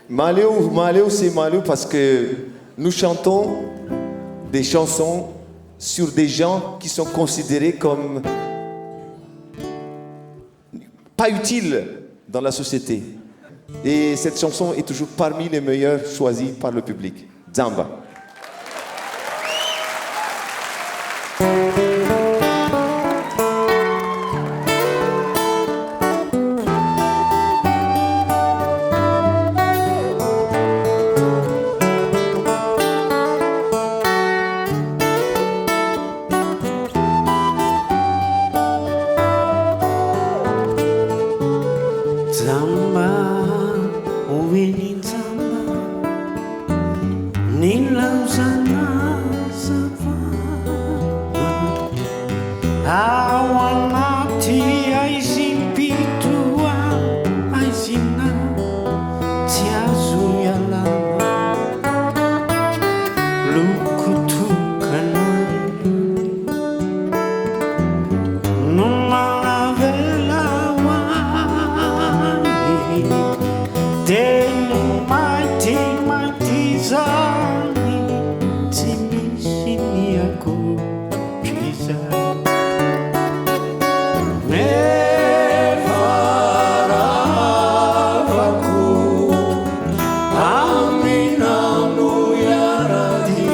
Maleu, c'est Maleu parce que nous chantons des chansons sur des gens qui sont considérés comme pas utiles dans la société. Et cette chanson est toujours parmi les meilleures choisies par le public. Zamba. Zamba, uweni zamba, nilauzana savana. Awanati aizimpitua, aizina, tiazuya lama. Lukutukana, numavela mighty zani timishini yako kiza nevaravaku aminanu yaradi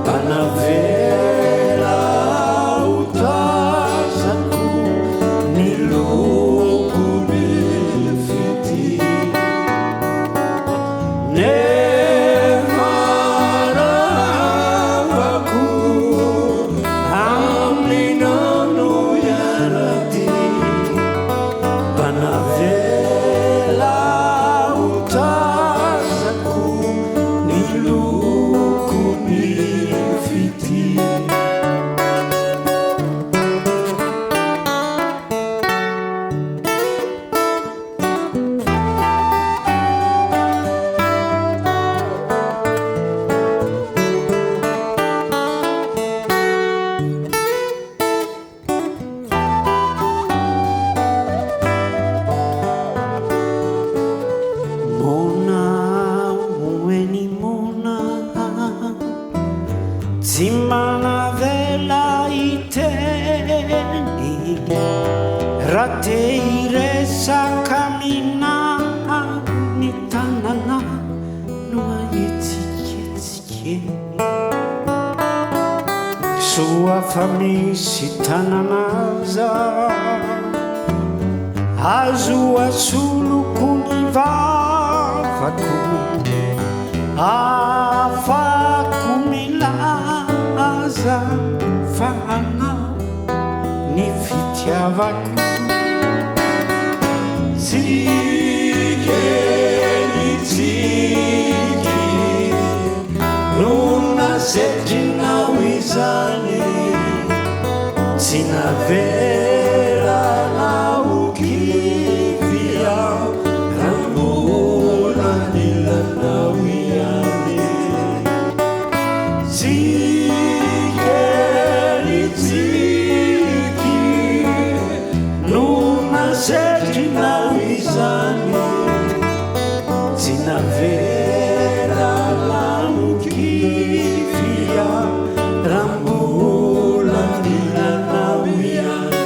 panavera utasaku niluku nilfiti nevaravaku aminanu yaradi panavela utasaku niluku nilfiti. Mona, uweni mona, timana vela iteni, rateire sakamina, nitanana, nua yetikeni. Sua famisi tananaza, azua sulu kunivavaku, afakumilaza fana nifitiavaku. Zigeni zigi nuna zedina wizani zinavera na ukivia rambula nilana wiyani. Zigeni zigi nuna zedina wizani zinavera na ukivia rambula nilana wiyani.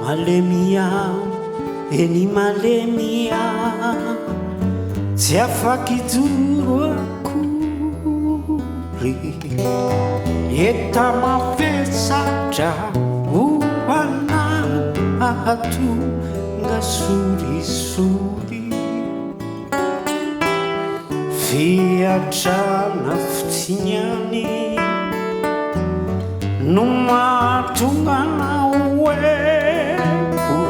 Malemia, eni malemia, tiafakidurua kuri, eta mafesatra uana atu ngasuri-suri, fiatrana fitinyani, numatungana ueku,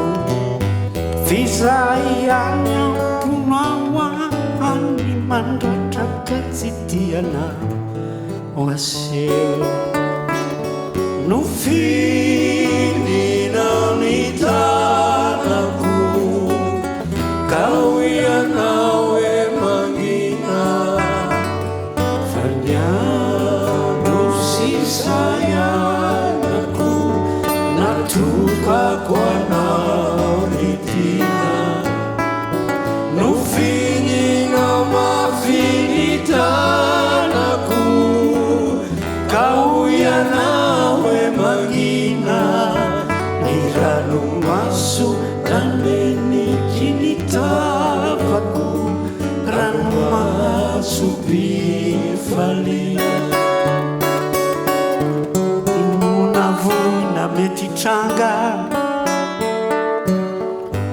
Visayanya punawani mandratra katsitiana waseo no fininao ny tanako ka ianao e mangina faniano sisayanako natokako anao ny tina no fininao mafinitanako ka ianao e mangina ny ranomaso taneniky ny tavako ranomaso bifalia imona voina mety tranga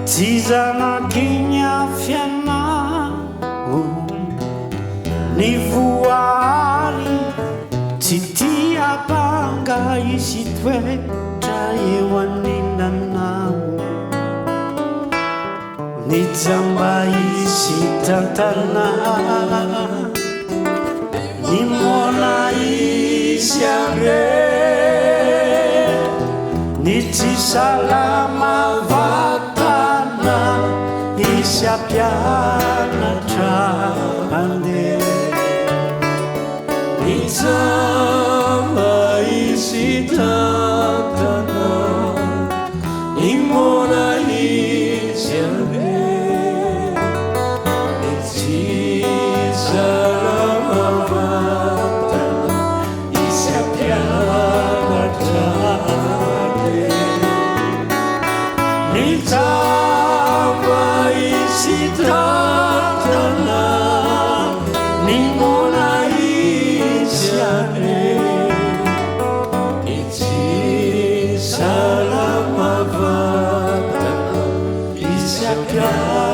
tsy zanakiny afianao ny voary tsy tia banga izy toetra eo aninanao ny jamba izy tantana ny mona izy ame ny tsy salama vatana izy ampianatra mandeha ny jamba izy tantana ny mona izy ame ny tsy salama vatana izy ampianatra ny jamba izy tantana ny mona izy ame ny tsy salama vatana izy ampianatra